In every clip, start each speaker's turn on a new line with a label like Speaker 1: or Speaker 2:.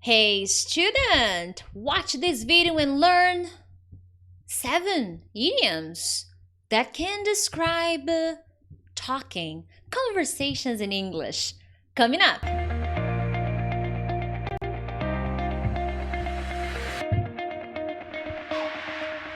Speaker 1: Hey student, watch this video and learn 7 idioms that can describe talking, conversations in English. Coming up.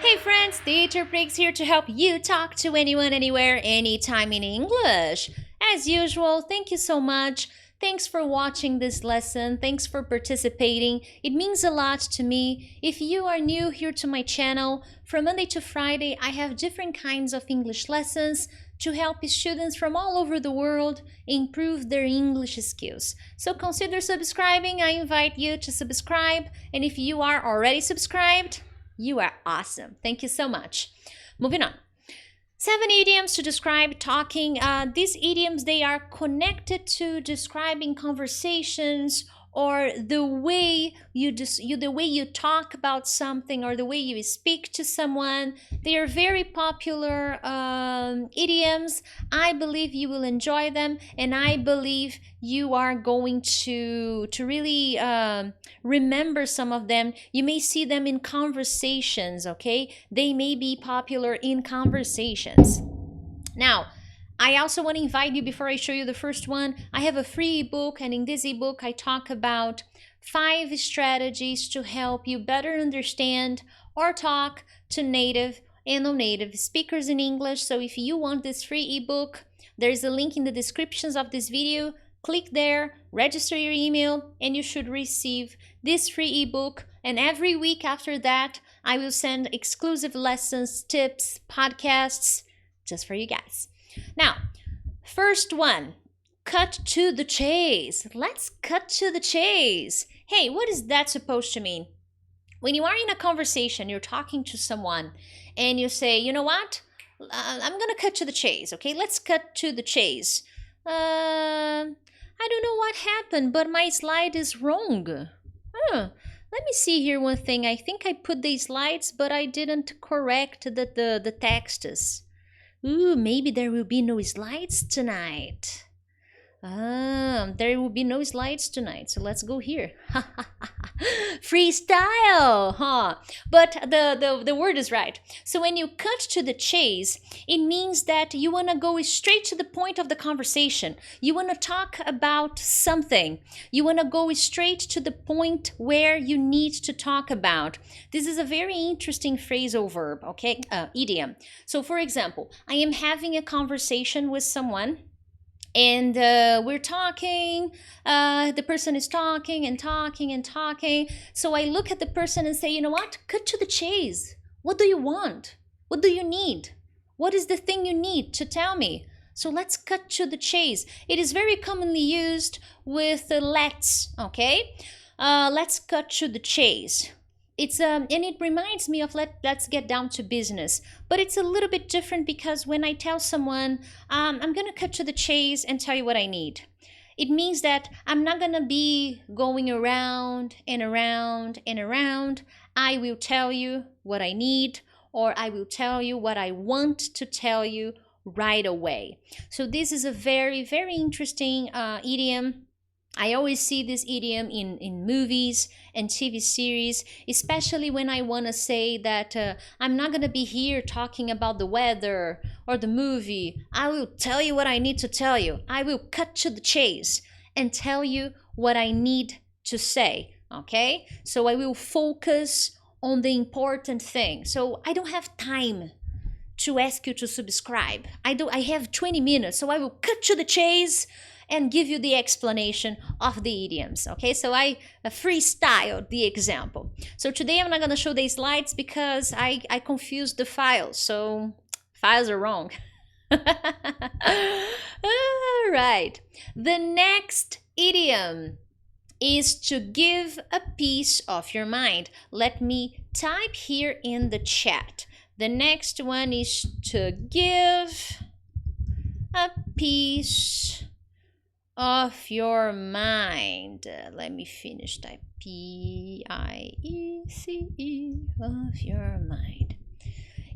Speaker 1: Hey friends, Teacher Prix here to help you talk to anyone, anywhere, anytime in English. As usual, thank you so much. Thanks for watching this lesson. Thanks for participating. It means a lot to me. If you are new here to my channel, from Monday to Friday, I have different kinds of English lessons to help students from all over the world improve their English skills. So consider subscribing. I invite you to subscribe. And if you are already subscribed, you are awesome. Thank you so much. Moving on. 7 idioms to describe talking. These idioms, they are connected to describing conversations or the way you talk about something or the way you speak to someone. They are very popular idioms. I believe you will enjoy them, and I believe you are going to really remember some of them. You may see them in conversations, okay? They may be popular in conversations. Now, I also want to invite you, before I show you the first one, I have a free ebook, and in this ebook I talk about 5 strategies to help you better understand or talk to native and non-native speakers in English. So if you want this free ebook, there's a link in the descriptions of this video. Click there, register your email, and you should receive this free ebook. And every week after that, I will send exclusive lessons, tips, podcasts, just for you guys. Now, first one, cut to the chase. Let's cut to the chase. Hey, what is that supposed to mean? When you are in a conversation, you're talking to someone, and you say, you know what? I'm going to cut to the chase, okay? Let's cut to the chase. I don't know what happened, but my slide is wrong. Let me see here one thing. I think I put the slides, but I didn't correct the texts. Ooh, maybe there will be no slides tonight. There will be no slides tonight. So let's go here. Freestyle, huh? But the word is right. So when you cut to the chase, it means that you want to go straight to the point of the conversation. You want to talk about something. You want to go straight to the point where you need to talk about. This is a very interesting phrasal verb, okay? Idiom. So for example, I am having a conversation with someone, and we're talking, the person is talking and talking and talking. So I look at the person and say, you know what? Cut to the chase. What do you want? What do you need? What is the thing you need to tell me? So let's cut to the chase. It is very commonly used with let's, okay? Let's cut to the chase. It's and it reminds me of let's get down to business, but it's a little bit different because when I tell someone I'm gonna cut to the chase and tell you what I need, it means that I'm not gonna be going around and around and around. I will tell you what I need, or I will tell you what I want to tell you right away. So this is a very, very interesting idiom. I always see this idiom in movies and TV series, especially when I want to say that I'm not going to be here talking about the weather or the movie. I will tell you what I need to tell you. I will cut to the chase and tell you what I need to say, okay? So I will focus on the important thing. So I don't have time to ask you to subscribe. I have 20 minutes, so I will cut to the chase and give you the explanation of the idioms, okay? So I freestyled the example. So today I'm not gonna show the slides because I confused the files, so files are wrong. All right, the next idiom is to give a piece of your mind. Let me type here in the chat. The next one is to give a piece of your mind. Let me finish type P-I-E-C-E of your mind.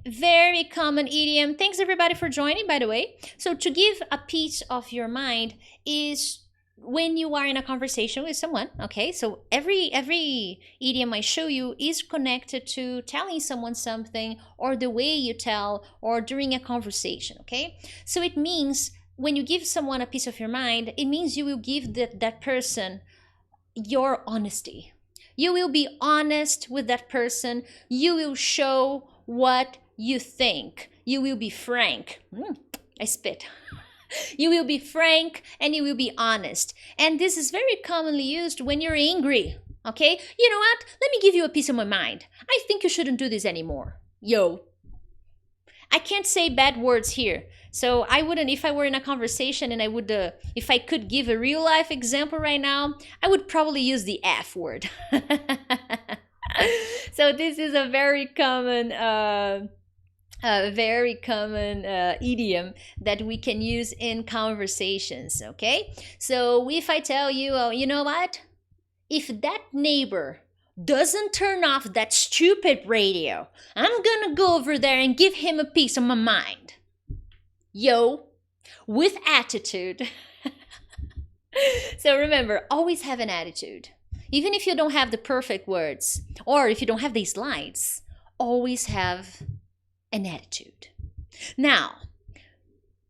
Speaker 1: Very common idiom. Thanks everybody for joining, by the way. So to give a piece of your mind is when you are in a conversation with someone, okay, so every idiom I show you is connected to telling someone something, or the way you tell, or during a conversation, okay? So it means when you give someone a piece of your mind, it means you will give that person your honesty. You will be honest with that person. You will show what you think. You will be frank. I spit. You will be frank and you will be honest. And this is very commonly used when you're angry. Okay? You know what? Let me give you a piece of my mind. I think you shouldn't do this anymore. Yo. I can't say bad words here. So I wouldn't, if I were in a conversation and I would, if I could give a real life example right now, I would probably use the F word. So this is a very common idiom that we can use in conversations, okay? So if I tell you, oh, you know what? If that neighbor doesn't turn off that stupid radio, I'm gonna go over there and give him a piece of my mind. Yo, with attitude. So remember, always have an attitude. Even if you don't have the perfect words, or if you don't have these slides, always have an attitude. Now,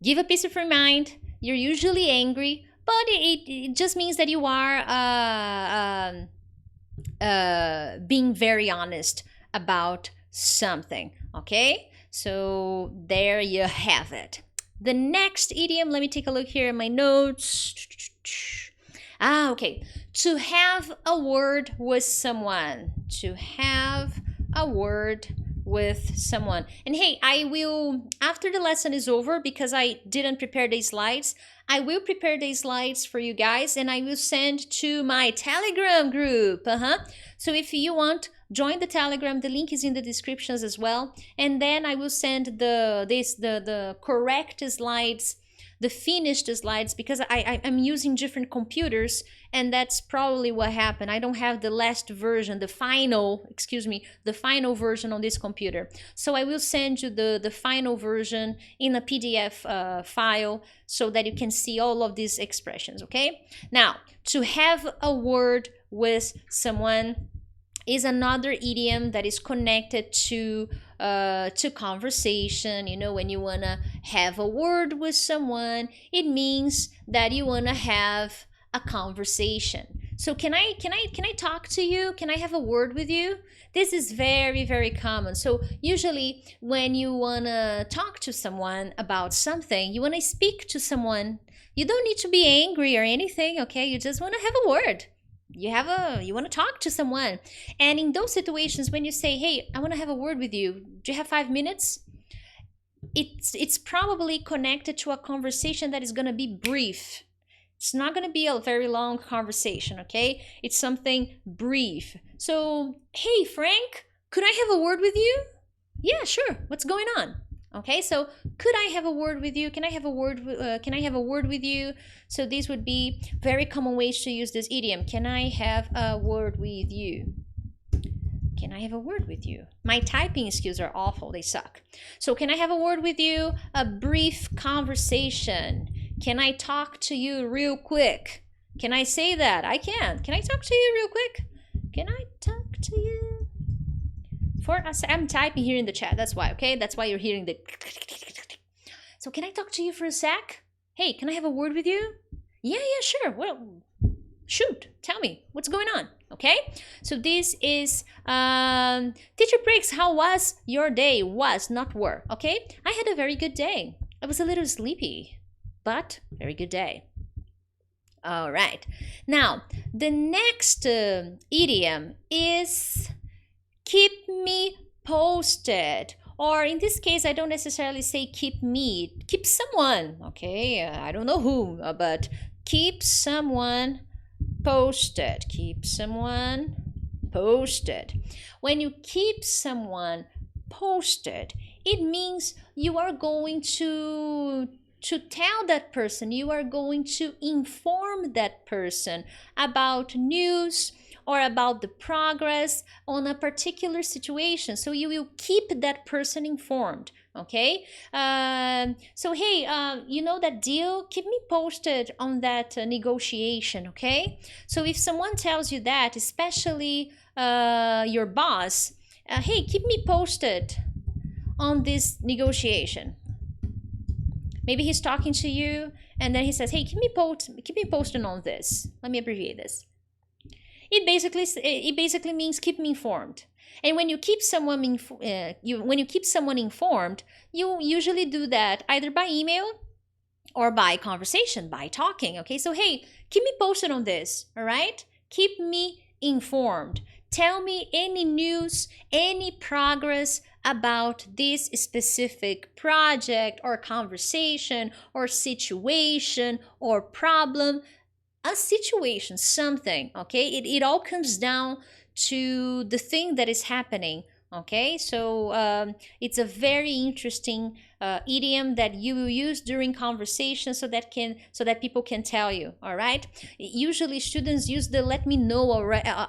Speaker 1: give a piece of your mind. You're usually angry, but it just means that you are being very honest about something, okay? So there you have it. The next idiom, let me take a look here in my notes. Okay. To have a word with someone. To have a word with someone. And hey, I will, after the lesson is over, because I didn't prepare these slides, I will prepare these slides for you guys and I will send to my Telegram group. So if you want, join the Telegram. The link is in the descriptions as well. And then I will send the correct slides, the finished slides, because I'm using different computers, and that's probably what happened. I don't have the last version, the final version on this computer. So I will send you the final version in a PDF file so that you can see all of these expressions, okay? Now, to have a word with someone is another idiom that is connected to conversation. You know, when you want to have a word with someone, it means that you want to have a conversation. So can I talk to you? Can I have a word with you? This is very, very common. So usually when you want to talk to someone about something, you want to speak to someone, you don't need to be angry or anything, okay? You just want to have a word. You want to talk to someone. And in those situations, when you say, hey, I want to have a word with you, do you have 5 minutes? It's probably connected to a conversation that is going to be brief. It's not going to be a very long conversation, okay? It's something brief. So, hey, Frank, could I have a word with you? Yeah, sure. What's going on? Okay, so could I have a word with you? Can I have a word? Can I have a word with you? So these would be very common ways to use this idiom. Can I have a word with you? Can I have a word with you? My typing skills are awful. They suck. So can I have a word with you? A brief conversation. Can I talk to you real quick? Can I say that? I can. Can I talk to you real quick? Can I talk to you? For us, I'm typing here in the chat. That's why, okay? That's why you're hearing the... So can I talk to you for a sec? Hey, can I have a word with you? Yeah, sure. Well, shoot. Tell me. What's going on? Okay? So this is... Teacher Prix, how was your day? Was, not were. Okay? I had a very good day. I was a little sleepy, but very good day. All right. Now, the next idiom is... keep me posted. Or in this case, I don't necessarily say keep me, keep someone, okay? I don't know whom, but keep someone posted. Keep someone posted. When you keep someone posted, it means you are going to tell that person, you are going to inform that person about news or about the progress on a particular situation. So you will keep that person informed. Okay, so hey, you know that deal? Keep me posted on that negotiation. Okay, so if someone tells you that, especially your boss, hey, keep me posted on this negotiation. Maybe he's talking to you and then he says, hey, keep me posted on this. Let me abbreviate this. It basically means keep me informed. And when you keep someone informed, you usually do that either by email or by conversation, by talking. Okay, so hey, keep me posted on this. All right, keep me informed. Tell me any news, any progress about this specific project or conversation or situation or problem. A situation, something, okay? It all comes down to the thing that is happening, okay? So it's a very interesting idiom that you will use during conversation so that people can tell you. All right, usually students use the let me know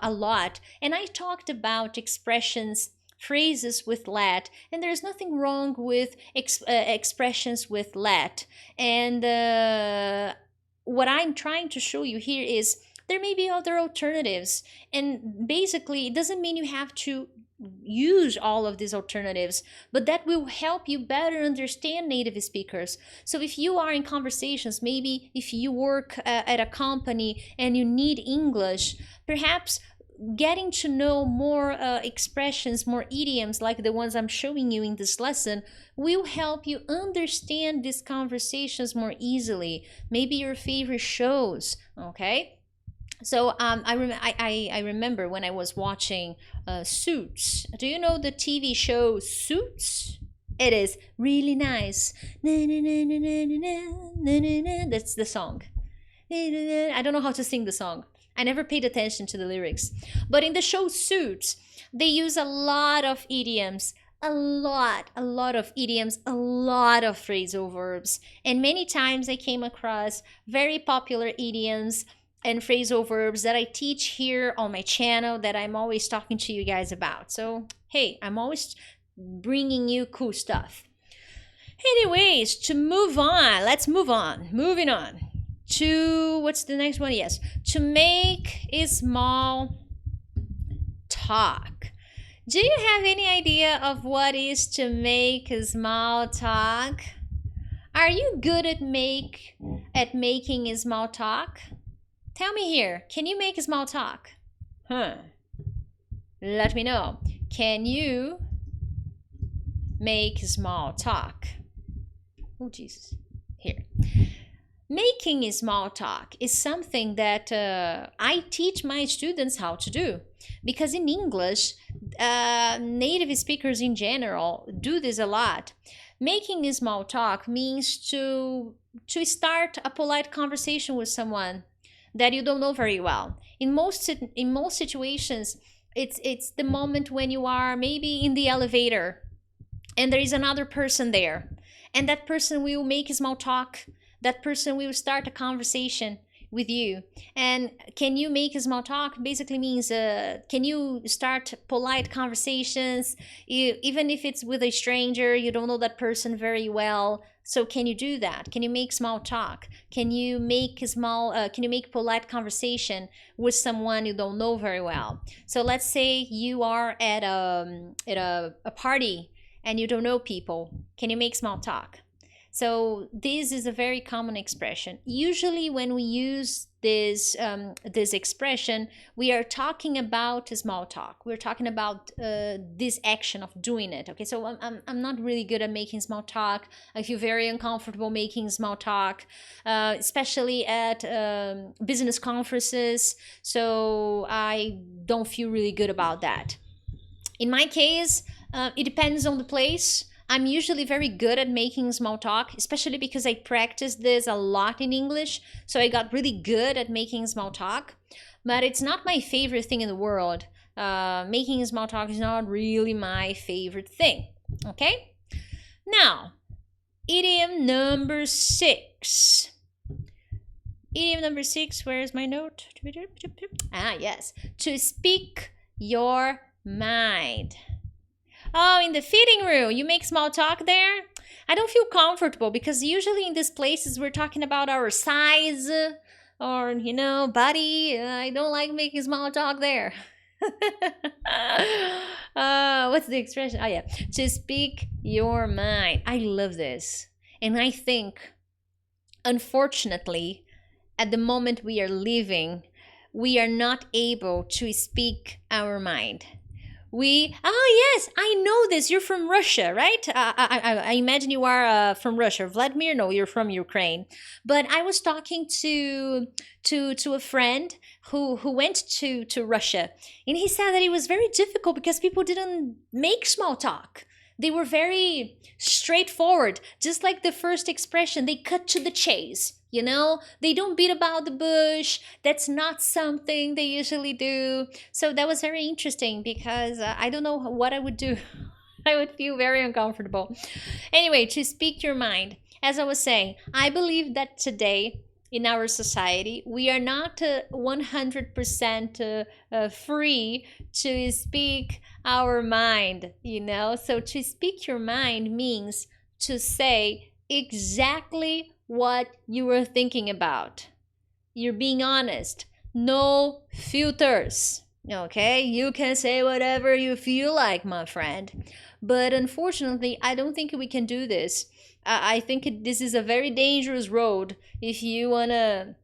Speaker 1: a lot, and I talked about expressions, phrases with let, and there's nothing wrong with expressions with let. And what I'm trying to show you here is there may be other alternatives, and basically it doesn't mean you have to use all of these alternatives, but that will help you better understand native speakers. So if you are in conversations, maybe if you work at a company and you need English, perhaps getting to know more expressions, more idioms like the ones I'm showing you in this lesson will help you understand these conversations more easily. Maybe your favorite shows, okay? So I remember when I was watching Suits. Do you know the TV show Suits? It is really nice. That's the song. I don't know how to sing the song. I never paid attention to the lyrics. But in the show Suits, they use a lot of idioms, a lot of idioms, a lot of phrasal verbs. And many times I came across very popular idioms and phrasal verbs that I teach here on my channel that I'm always talking to you guys about. So, hey, I'm always bringing you cool stuff. Anyways, to move on, let's move on. Moving on to, what's the next one? Yes, to make a small talk. Do you have any idea of what is to make a small talk? Are you good at making a small talk? Tell me here, can you make a small talk? Let me know. Can you make small talk? Oh, Jesus. Here. Making a small talk is something that I teach my students how to do. Because in English, native speakers in general do this a lot. Making a small talk means to start a polite conversation with someone that you don't know very well. In most situations, it's the moment when you are maybe in the elevator and there is another person there, and that person will make a small talk. That person will start a conversation with you. And can you make a small talk basically means can you start polite conversations, even if it's with a stranger, you don't know that person very well. So can you do that? Can you make small talk? Can you make polite conversation with someone you don't know very well? So let's say you are at a party and you don't know people. Can you make small talk? So this is a very common expression. Usually when we use this expression, we are talking about small talk. We're talking about this action of doing it. Okay, so I'm not really good at making small talk. I feel very uncomfortable making small talk, especially at business conferences. So I don't feel really good about that. In my case, it depends on the place. I'm usually very good at making small talk, especially because I practiced this a lot in English. So I got really good at making small talk, but it's not my favorite thing in the world. Making small talk is not really my favorite thing. Okay? Now, idiom number 6. Idiom number 6, where is my note? Ah, yes. To speak your mind. Oh, in the fitting room, you make small talk there? I don't feel comfortable because usually in these places we're talking about our size or, body. I don't like making small talk there. What's the expression? Oh, yeah. To speak your mind. I love this. And I think, unfortunately, at the moment we are living, we are not able to speak our mind. Yes, I know this. You're from Russia, right? I imagine you are from Russia. Vladimir, no, you're from Ukraine. But I was talking to a friend who went to Russia, and he said that it was very difficult because people didn't make small talk. They were very straightforward, just like the first expression. They cut to the chase. They don't beat about the bush. That's not something they usually do. So that was very interesting because I don't know what I would do. I would feel very uncomfortable. Anyway, to speak your mind. As I was saying, I believe that today in our society, we are not 100% free to speak our mind, So to speak your mind means to say exactly what you were thinking about. You're being honest. No filters. Okay? You can say whatever you feel like, my friend. But unfortunately, I don't think we can do this. I think this is a very dangerous road if you want to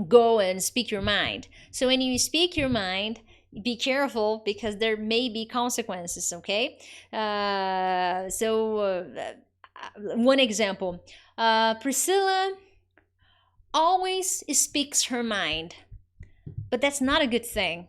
Speaker 1: go and speak your mind. So when you speak your mind, be careful because there may be consequences, okay? One example, Priscilla always speaks her mind, but that's not a good thing.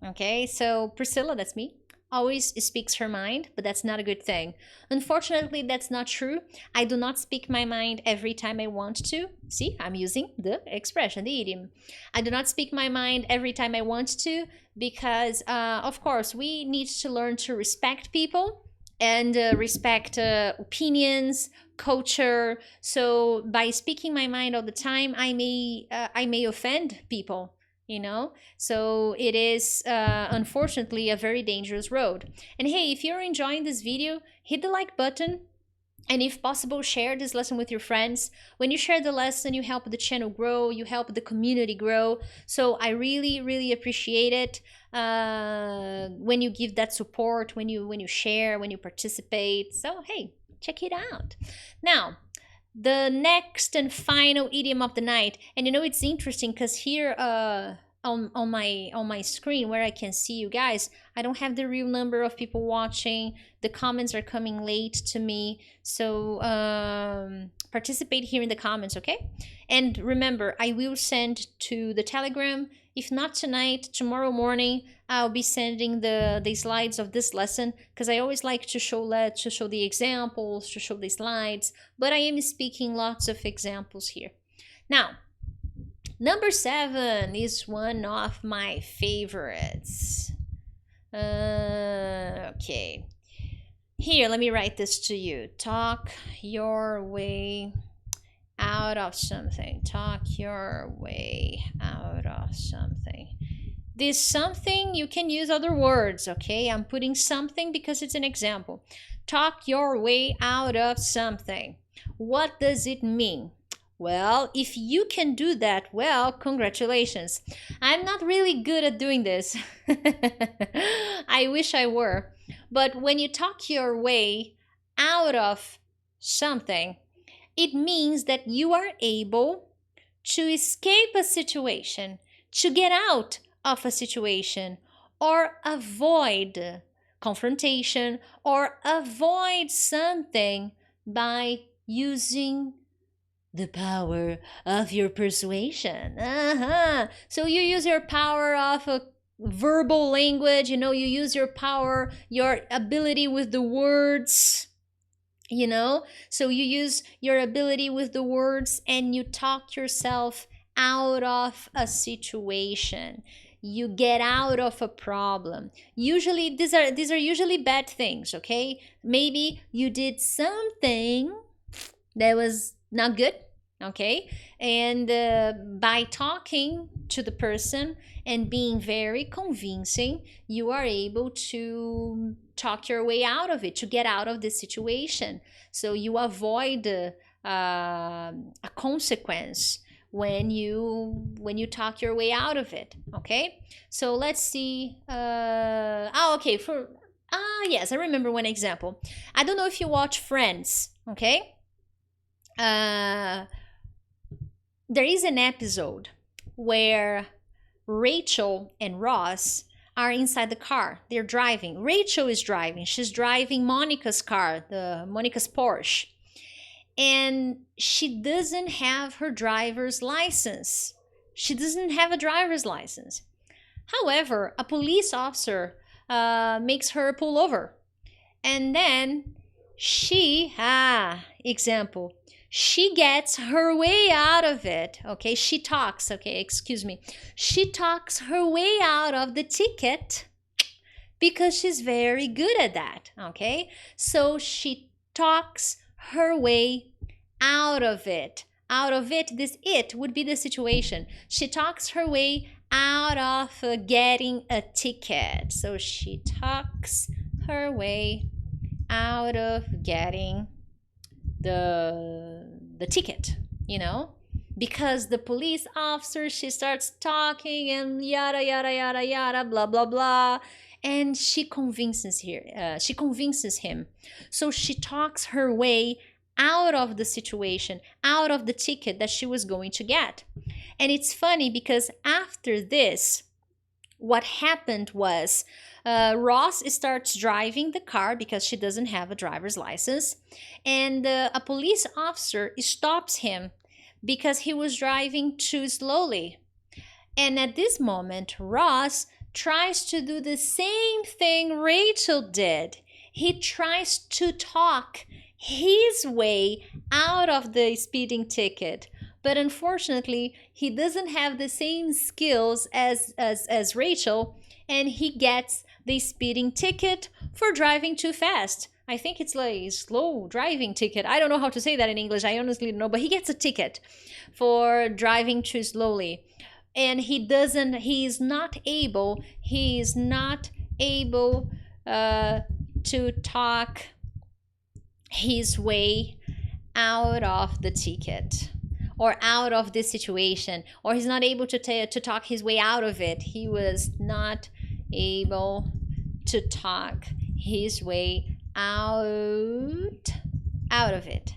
Speaker 1: Okay, so Priscilla, that's me, always speaks her mind, but that's not a good thing. Unfortunately, that's not true. I do not speak my mind every time I want to. See, I'm using the expression, the idiom. I do not speak my mind every time I want to because, of course, we need to learn to respect people and respect opinions, culture. So by speaking my mind all the time, I may offend people. So it is unfortunately a very dangerous road. And hey, if you're enjoying this video, hit the like button, and if possible, share this lesson with your friends. When you share the lesson, you help the channel grow, you help the community grow. So I really, really appreciate it when you give that support, when you share, when you participate. So hey, check it out. Now, the next and final idiom of the night, and it's interesting because here on my screen where I can see you guys, I don't have the real number of people watching. The comments are coming late to me, so participate here in the comments, okay? And remember, I will send to the Telegram. If not tonight, tomorrow morning, I'll be sending the slides of this lesson because I always like to show the examples, to show the slides, but I am speaking lots of examples here. Now, number 7 is one of my favorites. Okay. Here, let me write this to you. Talk your way out of something. Talk your way out of something. This something, you can use other words, okay? I'm putting something because it's an example. Talk your way out of something. What does it mean? Well, if you can do that, well, congratulations. I'm not really good at doing this. I wish I were. But when you talk your way out of something, it means that you are able to escape a situation, to get out of a situation, or avoid confrontation, or avoid something by using the power of your persuasion. So you use your power of a verbal language, you use your power, your ability with the words, so you use your ability with the words and you talk yourself out of a situation. You get out of a problem. Usually these are usually bad things, okay? Maybe you did something that was not good, okay? And by talking to the person and being very convincing, you are able to talk your way out of it, to get out of this situation. So you avoid a consequence when you talk your way out of it, okay? So let's see. Okay, for yes, I remember one example. I don't know if you watch Friends, okay? There is an episode where Rachel and Ross are inside the car. They're driving. Rachel is driving. She's driving Monica's car, the Monica's Porsche. And she doesn't have her driver's license. She doesn't have a driver's license. However, a police officer makes her pull over. And then example, she gets her way out of it. Okay, she talks her way out of the ticket because she's very good at that. Okay, so she talks her way out of it. This it would be the situation. She talks her way out of getting a ticket. So she talks her way out of getting the ticket, because the police officer, she starts talking and yada yada yada yada, blah blah blah, and she convinces him. So she talks her way out of the situation, out of the ticket that she was going to get. And it's funny because after this, what happened was Ross starts driving the car because she doesn't have a driver's license, and a police officer stops him because he was driving too slowly. And at this moment, Ross tries to do the same thing Rachel did. He tries to talk his way out of the speeding ticket. But unfortunately, he doesn't have the same skills as Rachel, and he gets the speeding ticket for driving too fast. I think it's like slow driving ticket. I don't know how to say that in English. I honestly don't know, but he gets a ticket for driving too slowly. And he's not able to talk his way out of the ticket or out of this situation, or he's not able to talk his way out of it. He was not able to talk his way out of it.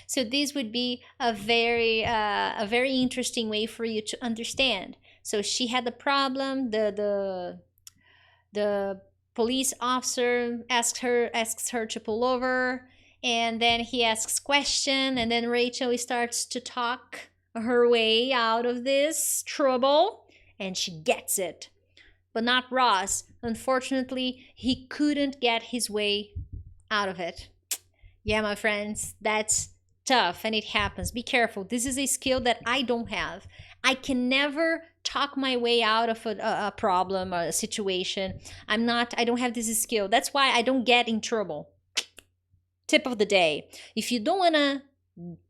Speaker 1: So this would be a very interesting way for you to understand. So she had the problem. The police officer asks her to pull over, and then he asks question, and then Rachel starts to talk her way out of this trouble, and she gets it. But not Ross. Unfortunately, he couldn't get his way out of it. Yeah, my friends, that's tough, and it happens. Be careful. This is a skill that I don't have. I can never talk my way out of a problem or a situation. I don't have this skill. That's why I don't get in trouble. Tip of the day. If you don't want to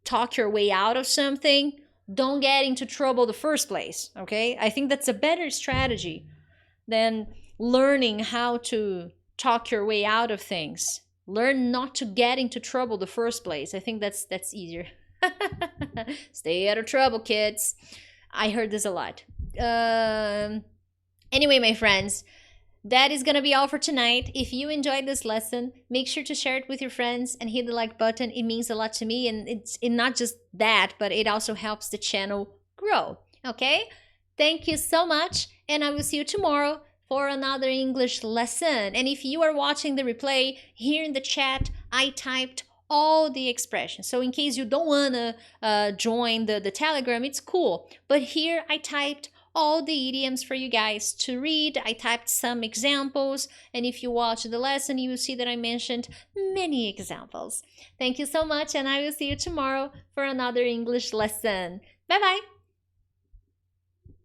Speaker 1: talk your way out of something, don't get into trouble the first place, okay? I think that's a better strategy than learning how to talk your way out of things. Learn not to get into trouble the first place. I think that's easier. Stay out of trouble, kids. I heard this a lot. Anyway, my friends, that is going to be all for tonight. If you enjoyed this lesson, make sure to share it with your friends and hit the like button. It means a lot to me, and it's not just that, but it also helps the channel grow. Okay? Thank you so much, and I will see you tomorrow for another English lesson. And if you are watching the replay, here in the chat, I typed all the expressions. So in case you don't want to join the Telegram, it's cool. But here I typed all the idioms for you guys to read. I typed some examples, and if you watch the lesson, you will see that I mentioned many examples. Thank you so much, and I will see you tomorrow for another English lesson. Bye-bye!